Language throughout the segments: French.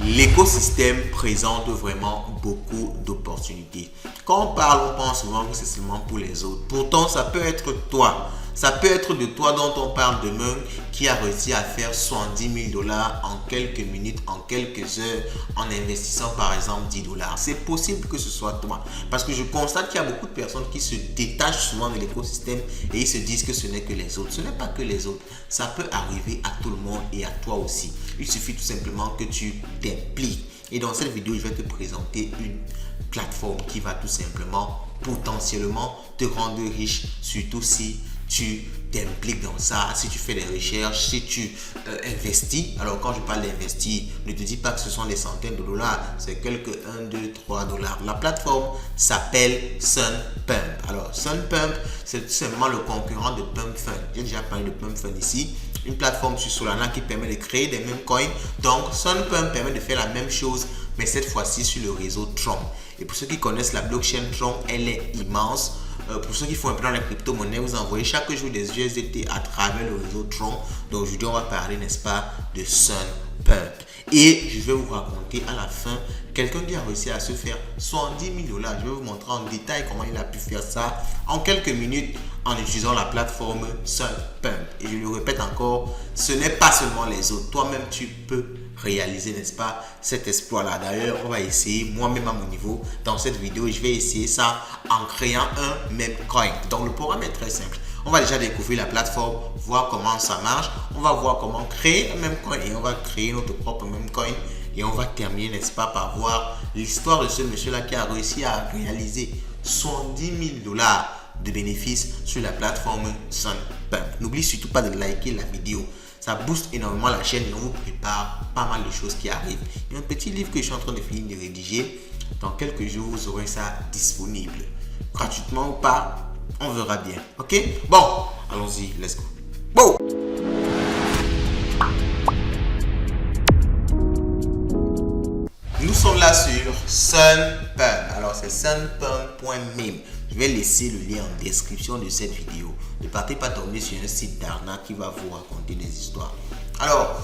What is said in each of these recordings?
L'écosystème présente vraiment beaucoup d'opportunités. Quand on parle, on pense souvent que c'est seulement pour les autres. Pourtant, ça peut être toi. Ça peut être de toi dont on parle demain qui a réussi à faire 70 000 $ en quelques minutes, en quelques heures, en investissant par exemple 10 $. C'est possible que ce soit toi. Parce que je constate qu'il y a beaucoup de personnes qui se détachent souvent de l'écosystème et ils se disent que ce n'est que les autres. Ce n'est pas que les autres. Ça peut arriver à tout le monde et à toi aussi. Il suffit tout simplement que tu t'impliques. Et dans cette vidéo, je vais te présenter une plateforme qui va tout simplement potentiellement te rendre riche, surtout si tu t'impliques dans ça, si tu fais des recherches, si tu investis. Alors quand je parle d'investir, ne te dis pas que ce sont des centaines de dollars, c'est quelques 1, 2, 3 $. La plateforme s'appelle SunPump. Alors SunPump, c'est tout simplement le concurrent de PumpFund. J'ai déjà parlé de PumpFund ici. Une plateforme sur Solana qui permet de créer des mêmes coins. Donc SunPump permet de faire la même chose, mais cette fois-ci sur le réseau Tron. Et pour ceux qui connaissent la blockchain Tron, elle est immense. Pour ceux qui font un peu dans les crypto-monnaies, vous envoyez chaque jour des USDT à travers le réseau Tron. Donc aujourd'hui, on va parler, n'est-ce pas, de SunPump. Et je vais vous raconter à la fin quelqu'un qui a réussi à se faire 70 000 $. Je vais vous montrer en détail comment il a pu faire ça en quelques minutes en utilisant la plateforme SunPump. Et je le répète encore, ce n'est pas seulement les autres. Toi-même, tu peux réaliser, n'est-ce pas, cet exploit-là. D'ailleurs, on va essayer moi-même à mon niveau dans cette vidéo. Je vais essayer ça en créant un meme coin. Donc, le programme est très simple. On va déjà découvrir la plateforme, voir comment ça marche. On va voir comment créer un meme coin et on va créer notre propre meme coin. Et on va terminer, n'est-ce pas, par voir l'histoire de ce monsieur-là qui a réussi à réaliser 70 000 $ de bénéfices sur la plateforme SunPump. N'oublie surtout pas de liker la vidéo. Ça booste énormément la chaîne et on vous prépare pas mal de choses qui arrivent. Il y a un petit livre que je suis en train de finir de rédiger. Dans quelques jours, vous aurez ça disponible. Gratuitement ou pas, on verra bien. Ok? Bon, allons-y, let's go. Bon! Nous sommes là sur SunPump. Alors, c'est sunpump.meme. Je vais laisser le lien en description de cette vidéo. Ne partez pas tomber sur un site d'arnaque qui va vous raconter des histoires. Alors,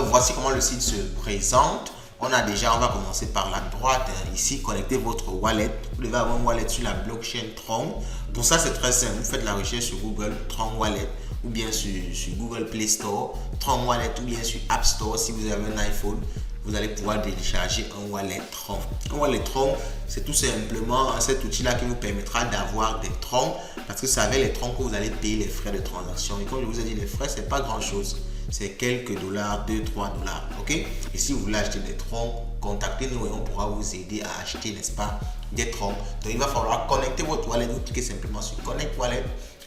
voici comment le site se présente. On va commencer par la droite. Ici, connectez votre wallet. Vous devez avoir un wallet sur la blockchain Tron. Pour ça, c'est très simple. Vous faites la recherche sur Google, Tron Wallet, ou bien sur Google Play Store, Tron Wallet, ou bien sur App Store si vous avez un iPhone. Vous allez pouvoir télécharger un wallet Tron. Un wallet Tron, c'est tout simplement cet outil-là qui vous permettra d'avoir des Tron, parce que c'est avec les Tron que vous allez payer les frais de transaction. Et comme je vous ai dit, les frais, c'est pas grand-chose. C'est quelques dollars, 2-3 $. Ok? Et si vous voulez acheter des Tron, contactez-nous et on pourra vous aider à acheter, n'est-ce pas, des Tron. Donc, il va falloir connecter votre wallet. Vous cliquez simplement sur Connect Wallet.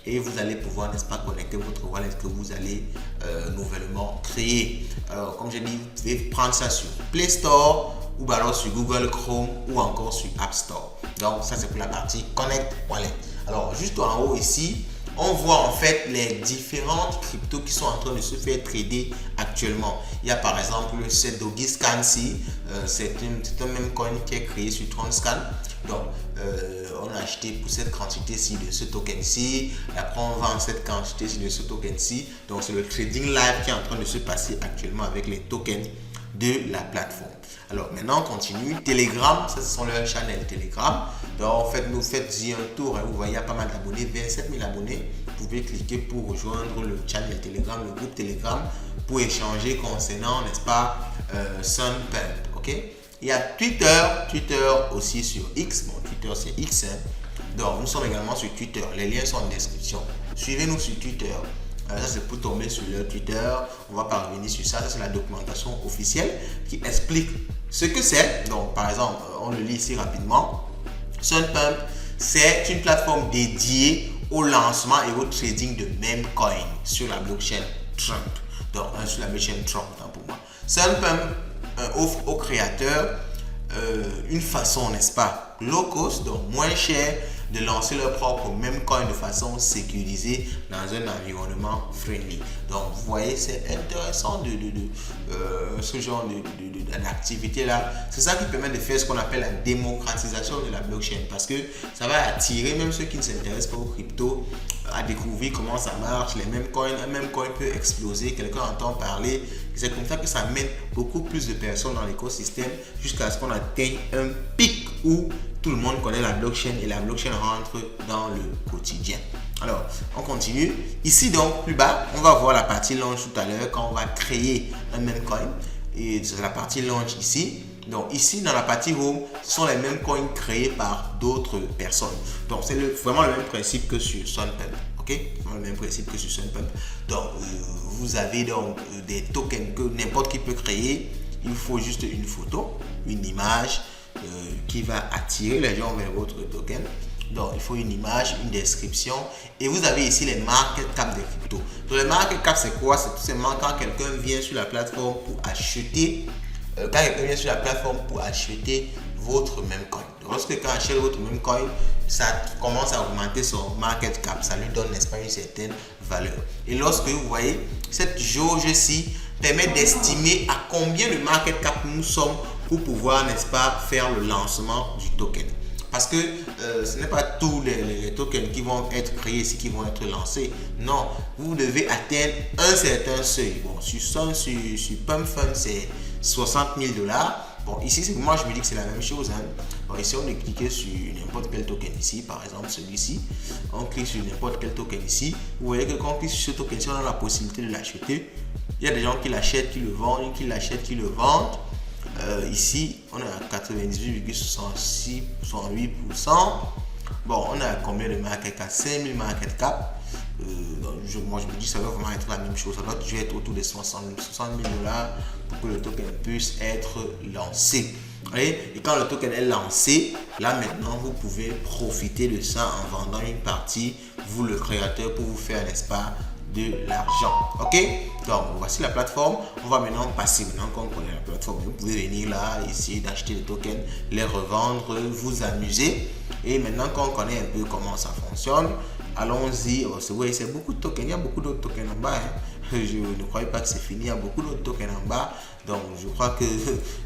Et vous allez pouvoir, n'est-ce pas, connecter votre wallet que vous allez nouvellement créer. Alors, comme j'ai dit, vous pouvez prendre ça sur Play Store ou alors sur Google Chrome ou encore sur App Store. Donc, ça, c'est pour la partie Connect Wallet. Alors, juste en haut ici, on voit en fait les différentes cryptos qui sont en train de se faire trader actuellement. Il y a par exemple le Doggy Scan ici. C'est un même coin qui est créé sur TronScan. Donc, on a acheté pour cette quantité-ci de ce token-ci. Après, on vend cette quantité-ci de ce token-ci. Donc, c'est le trading live qui est en train de se passer actuellement avec les tokens de la plateforme. Alors, maintenant, on continue. Telegram, ça, ce sont leurs channels Telegram. Donc, en fait, vous faites-y un tour. Vous voyez, il y a pas mal d'abonnés, 27 000 abonnés. Vous pouvez cliquer pour rejoindre le channel Telegram, le groupe Telegram, pour échanger concernant, n'est-ce pas, SunPump. Ok? Il y a Twitter aussi sur X. Bon, Twitter, c'est X. Donc, nous sommes également sur Twitter. Les liens sont en description. Suivez-nous sur Twitter. Ça, c'est pour tomber sur leur Twitter. On va pas revenir sur ça. Ça, c'est la documentation officielle qui explique ce que c'est. Donc, par exemple, on le lit ici rapidement. SunPump, c'est une plateforme dédiée au lancement et au trading de meme coin sur la blockchain Tron. Donc, sur la blockchain Tron, pour moi. SunPump offre aux créateurs une façon, n'est-ce pas, low cost, donc moins cher, de lancer leur propre meme coin de façon sécurisée dans un environnement friendly. Donc vous voyez, c'est intéressant ce genre d'activité-là. C'est ça qui permet de faire ce qu'on appelle la démocratisation de la blockchain, parce que ça va attirer même ceux qui ne s'intéressent pas aux crypto à découvrir comment ça marche, les mêmes coins. Un même coin peut exploser, quelqu'un entend parler. C'est comme ça que ça mène beaucoup plus de personnes dans l'écosystème jusqu'à ce qu'on atteigne un pic où tout le monde connaît la blockchain et la blockchain rentre dans le quotidien. Alors, on continue. Ici donc, plus bas, on va voir la partie launch tout à l'heure quand on va créer un meme coin. Et c'est la partie launch ici. Donc ici, dans la partie home, ce sont les mêmes coins créés par d'autres personnes. Donc c'est vraiment le même principe que sur Sunpump. Ok, le même principe que sur Sunpump. Donc vous avez donc des tokens que n'importe qui peut créer. Il faut juste une photo, une image qui va attirer les gens vers votre token. Donc il faut une image, une description, et vous avez ici les market cap des cryptos. Donc les market cap, c'est quoi? C'est tout simplement quand quelqu'un vient sur la plateforme pour acheter votre même coin. Donc, lorsque quelqu'un achète votre même coin, ça commence à augmenter son market cap. Ça lui donne, n'est-ce pas, une certaine valeur. Et lorsque vous voyez, cette jauge-ci permet d'estimer à combien de market cap nous sommes pour pouvoir, n'est-ce pas, faire le lancement du token. Parce que ce n'est pas tous les tokens qui vont être créés ici qui vont être lancés. Non, vous devez atteindre un certain seuil. Bon, sur PumpFun, c'est 60 000 $. Bon, ici, moi, je me dis que c'est la même chose. Hein. Bon, ici, on est cliqué sur n'importe quel token ici, par exemple celui-ci. On clique sur n'importe quel token ici. Vous voyez que quand on clique sur ce token-ci, on a la possibilité de l'acheter. Il y a des gens qui l'achètent, qui le vendent, qui l'achètent, qui le vendent. Ici, on est à 98,68%. Bon, on a combien de market cap? 5000 market cap. Moi, je me dis que ça va vraiment être la même chose. Ça doit toujours être autour de 60 000 $ pour que le token puisse être lancé. Et quand le token est lancé, là maintenant, vous pouvez profiter de ça en vendant une partie, vous le créateur, pour vous faire, n'est-ce pas, de l'argent. Ok, donc voici la plateforme. On va maintenant passer, maintenant qu'on connaît la plateforme, vous pouvez venir là, essayer d'acheter des tokens, les revendre, vous amuser. Et maintenant qu'on connaît un peu comment ça fonctionne, allons-y. Vous voyez, c'est beaucoup de tokens. Il y a beaucoup d'autres tokens en bas. Hein. Je ne croyais pas que c'est fini. Il y a beaucoup d'autres tokens en bas. Donc je crois que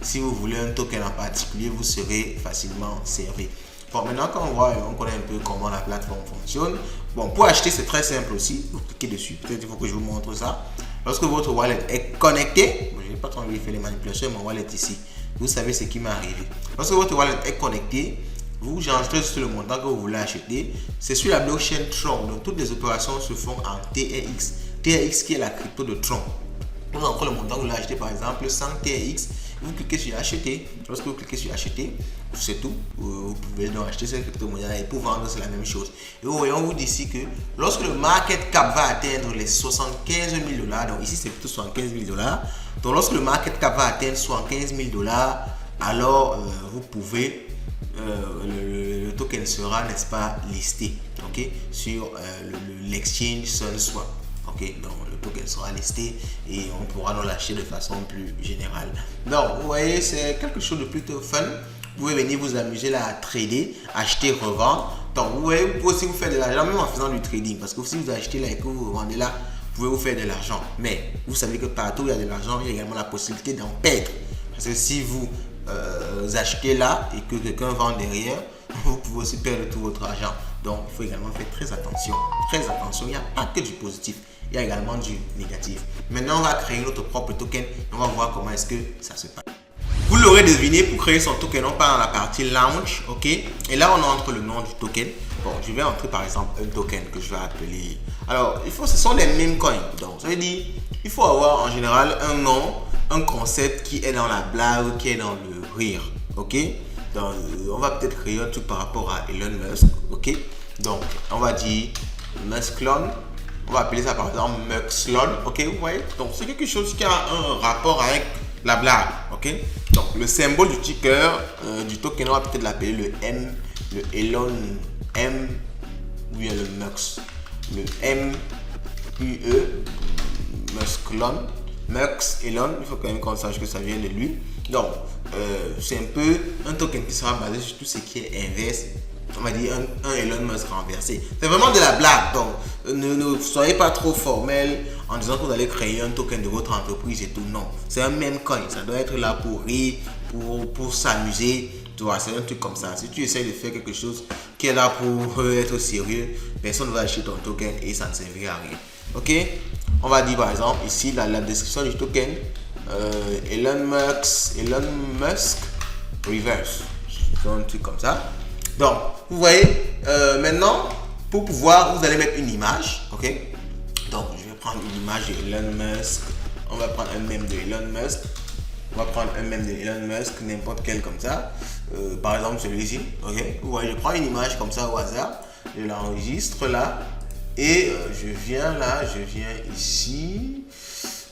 si vous voulez un token en particulier, vous serez facilement servi. Bon, maintenant qu'on voit, on connaît un peu comment la plateforme fonctionne. Bon, pour acheter, c'est très simple aussi. Vous cliquez dessus. Peut-être il faut que je vous montre ça. Lorsque votre wallet est connecté, je n'ai pas trop envie de faire les manipulations, mon wallet ici. Vous savez ce qui m'est arrivé. Lorsque votre wallet est connecté, vous enregistrez sur le montant que vous voulez acheter. C'est sur la blockchain Tron. Donc, toutes les opérations se font en TRX. TRX qui est la crypto de Tron. Vous entrez le montant que vous voulez acheter, par exemple 100 TRX. Vous cliquez sur acheter. Lorsque vous cliquez sur acheter, c'est tout. Vous pouvez donc acheter cette crypto-monnaie, et pour vendre, c'est la même chose. Et vous voyez, on vous dit ici que lorsque le market cap va atteindre les 75 000 $, donc ici c'est plutôt 75 000 $. Donc lorsque le market cap va atteindre 75 000 $, alors vous pouvez, le token sera, n'est-ce pas, listé, ok, sur l'exchange SunSwap. Ok, donc le token sera listé et on pourra nous l'acheter de façon plus générale. Donc vous voyez, c'est quelque chose de plutôt fun. Vous pouvez venir vous amuser là à trader, acheter, revendre. Donc vous voyez, vous pouvez aussi vous faire de l'argent même en faisant du trading, parce que si vous achetez là et que vous vendez là, vous pouvez vous faire de l'argent. Mais vous savez que partout où il y a de l'argent, il y a également la possibilité d'en perdre. Parce que si vous achetez là et que quelqu'un vend derrière, vous pouvez aussi perdre tout votre argent. Donc il faut également faire très attention. Très attention, il n'y a pas que du positif, il y a également du négatif. Maintenant, on va créer notre propre token. On va voir comment est-ce que ça se passe. Vous l'aurez deviné, pour créer son token, on part dans la partie launch, ok. Et là, on entre le nom du token. Bon, je vais entrer par exemple un token que je vais appeler. Alors, ce sont les mêmes coins. Donc, ça veut dire, il faut avoir en général un nom, un concept qui est dans la blague, qui est dans le rire, ok. Donc, on va peut-être créer un truc par rapport à Elon Musk, ok. Donc, on va dire Musklon. On va appeler ça par exemple Muxlon, ok, vous voyez. Donc, c'est quelque chose qui a un rapport avec la blague, ok. Donc, le symbole du ticker du token, on va peut-être l'appeler le M, le Elon M, ou bien le Mux, le M-U-E, Musklon, Mux, Elon. Il faut quand même qu'on sache que ça vient de lui. Donc, c'est un peu un token qui sera basé sur tout ce qui est inverse. On va dire un Elon Musk renversé. C'est vraiment de la blague. Donc, ne soyez pas trop formel en disant que vous allez créer un token de votre entreprise et tout. Non, c'est un meme coin. Ça doit être là pour rire, pour s'amuser. Tu vois, c'est un truc comme ça. Si tu essaies de faire quelque chose qui est là pour être sérieux, personne ne va acheter ton token et ça ne servira à rien. Ok, on va dire par exemple ici la description du token, Elon Musk Reverse, c'est un truc comme ça. Donc vous voyez, maintenant pour pouvoir, vous allez mettre une image. Ok, donc je vais prendre une image de Elon Musk. On va prendre un mème de Elon Musk. On va prendre un mème de Elon Musk, n'importe quel comme ça. Par exemple celui-ci. Ok, vous voyez, je prends une image comme ça au hasard, je l'enregistre là. Et je viens là, je viens ici.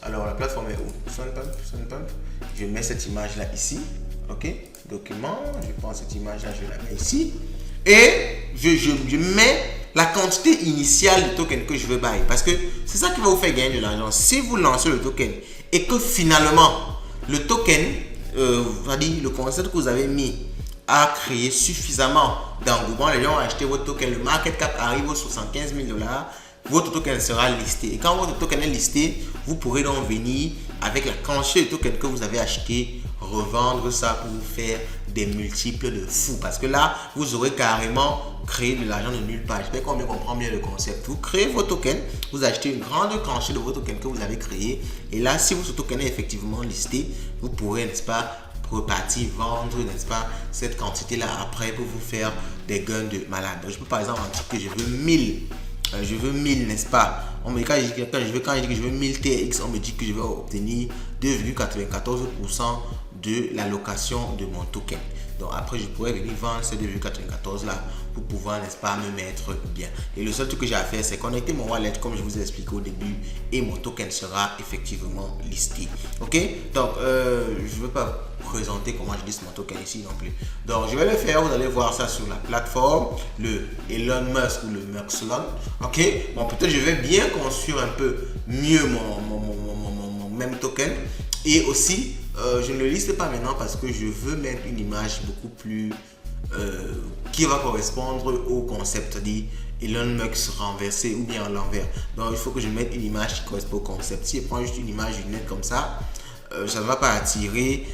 Alors la plateforme est où? Sunpump. Je mets cette image là ici. Ok, document. Je prends cette image là, je la mets ici. Et je mets la quantité initiale de token que je veux buy. Parce que c'est ça qui va vous faire gagner de l'argent. Si vous lancez le token et que finalement le token, le concept que vous avez mis a créé suffisamment d'engouement, les gens ont acheté votre token, le market cap arrive aux 75 000 $, votre token sera listé. Et quand votre token est listé, vous pourrez donc venir avec la quantité de token que vous avez acheté, revendre ça pour vous faire des multiples de fous. Parce que là, vous aurez carrément créé de l'argent de nulle part. J'espère qu'on me comprend bien le concept. Vous créez vos tokens, vous achetez une grande quantité de vos tokens que vous avez créé. Et là, si votre token est effectivement listé, vous pourrez, n'est-ce pas, repartir vendre, n'est-ce pas, cette quantité là après pour vous faire des gains de malade. Donc, je peux par exemple dire que je veux 1000, n'est-ce pas. On me dit, quand je dis que je veux 1000 TX, on me dit que je vais obtenir 2,94% de l'allocation de mon token. Donc après je pourrais venir vendre ces 2,94 là pour pouvoir, n'est-ce pas, me mettre bien. Et le seul truc que j'ai à faire, c'est connecter mon wallet comme je vous ai expliqué au début et mon token sera effectivement listé. Ok, donc je ne veux pas présenter comment je liste mon token ici non plus. Donc je vais le faire, vous allez voir ça sur la plateforme, le Elon Musk ou le Muxlon. Ok, bon, peut-être je vais bien construire un peu mieux mon même token. Et aussi je ne le liste pas maintenant parce que je veux mettre une image beaucoup plus qui va correspondre au concept, c'est-à-dire Elon Musk renversé ou bien à l'envers. Donc il faut que je mette une image qui correspond au concept. Si je prends juste une image d'une comme ça, ça ne va pas attirer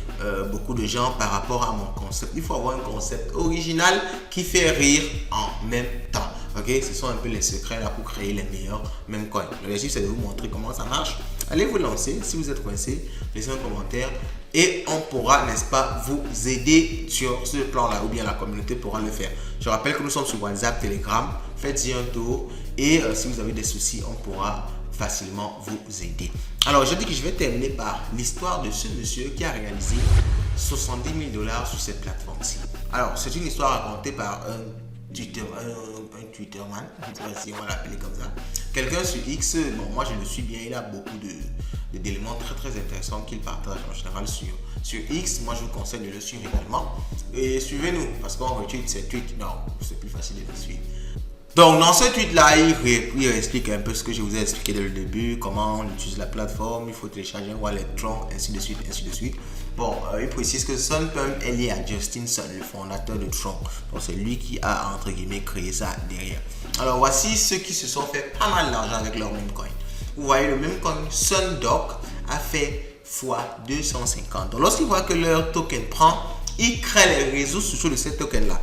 beaucoup de gens par rapport à mon concept. Il faut avoir un concept original qui fait rire en même temps. Ok, ce sont un peu les secrets là pour créer les meilleurs mêmes coins. L'objectif c'est de vous montrer comment ça marche. Allez vous lancer. Si vous êtes coincé, laissez un commentaire et on pourra, n'est-ce pas, vous aider sur ce plan là, ou bien la communauté pourra le faire. Je rappelle que nous sommes sur WhatsApp, Telegram. Faites-y un tour et si vous avez des soucis, on pourra facilement vous aider. Alors je dis que je vais terminer par l'histoire de ce monsieur qui a réalisé 70 000 $ sur cette plateforme-ci. Alors c'est une histoire racontée par un Twitterman, si on va l'appeler comme ça. Quelqu'un sur X, bon moi je le suis bien, il a beaucoup d'éléments très intéressants qu'il partage en général sur X. Moi je vous conseille de le suivre également. Et suivez-nous parce qu'on retweet ses tweets. Non, c'est plus facile de le suivre. Donc dans ce tweet là, il explique un peu ce que je vous ai expliqué dès le début, comment on utilise la plateforme, il faut télécharger un wallet Tron, ainsi de suite. Bon, il précise que Sunpump est lié à Justin Sun, le fondateur de Tron. Donc c'est lui qui a entre guillemets créé ça derrière. Alors voici ceux qui se sont fait pas mal d'argent avec leur meme coin. Vous voyez le meme coin Sundoc a fait x250. Donc lorsqu'ils voient que leur token prend, ils créent les réseaux sociaux de ces tokens là.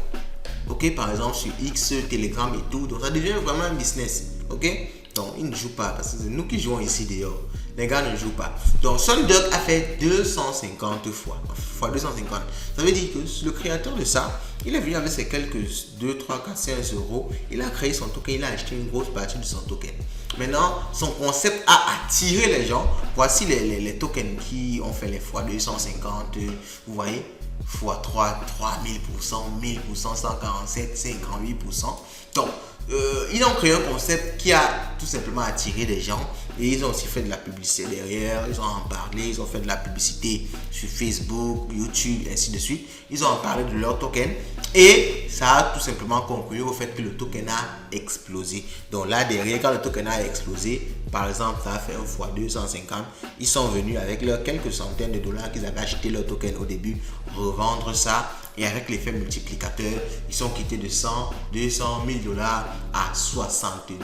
Ok, par exemple sur X, Telegram et tout. Donc ça devient vraiment un business. Ok, donc ils ne jouent pas parce que c'est nous qui jouons ici dehors. Les gars ne jouent pas. Donc Sundoc a fait 250 fois 250. Ça veut dire que le créateur de ça, il est venu avec ses quelques 2, 3, 4, 5 euros. Il a créé son token, il a acheté une grosse partie de son token. Maintenant, son concept a attiré les gens. Voici les tokens qui ont fait les fois 250. Vous voyez, fois 3, 3000%, 1000%, 147, 58%. Donc, ils ont créé un concept qui a tout simplement attiré des gens et ils ont aussi fait de la publicité derrière, ils ont en parlé, ils ont fait de la publicité sur Facebook, YouTube, ainsi de suite. Ils ont en parlé de leur token et ça a tout simplement conclu au fait que le token a explosé. Donc là derrière, quand le token a explosé, par exemple, ça a fait un fois 250, ils sont venus avec leurs quelques centaines de dollars qu'ils avaient acheté leur token au début, revendre ça. Et avec l'effet multiplicateur, ils sont quittés de 100, 200, 1000 $, à 70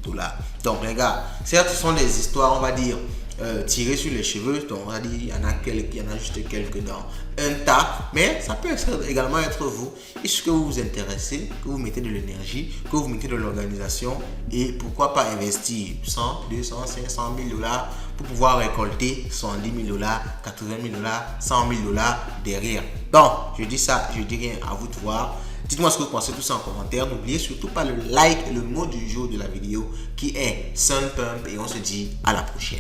000 $. Donc les gars, certes ce sont des histoires, on va dire, tirées sur les cheveux. Donc on va dire, il y en a juste quelques dans un tas, mais ça peut également être vous. Est-ce que vous vous intéressez, que vous mettez de l'énergie, que vous mettez de l'organisation, et pourquoi pas investir 100, 200, 500 000 $, pour pouvoir récolter 110 000 $, 80 000 $, 100 000 $ derrière. Donc je dis ça, je dis rien, à vous de voir. Dites-moi ce que vous pensez, tout ça en commentaire. N'oubliez surtout pas le like et le mot du jour de la vidéo qui est Sun Pump, et on se dit à la prochaine.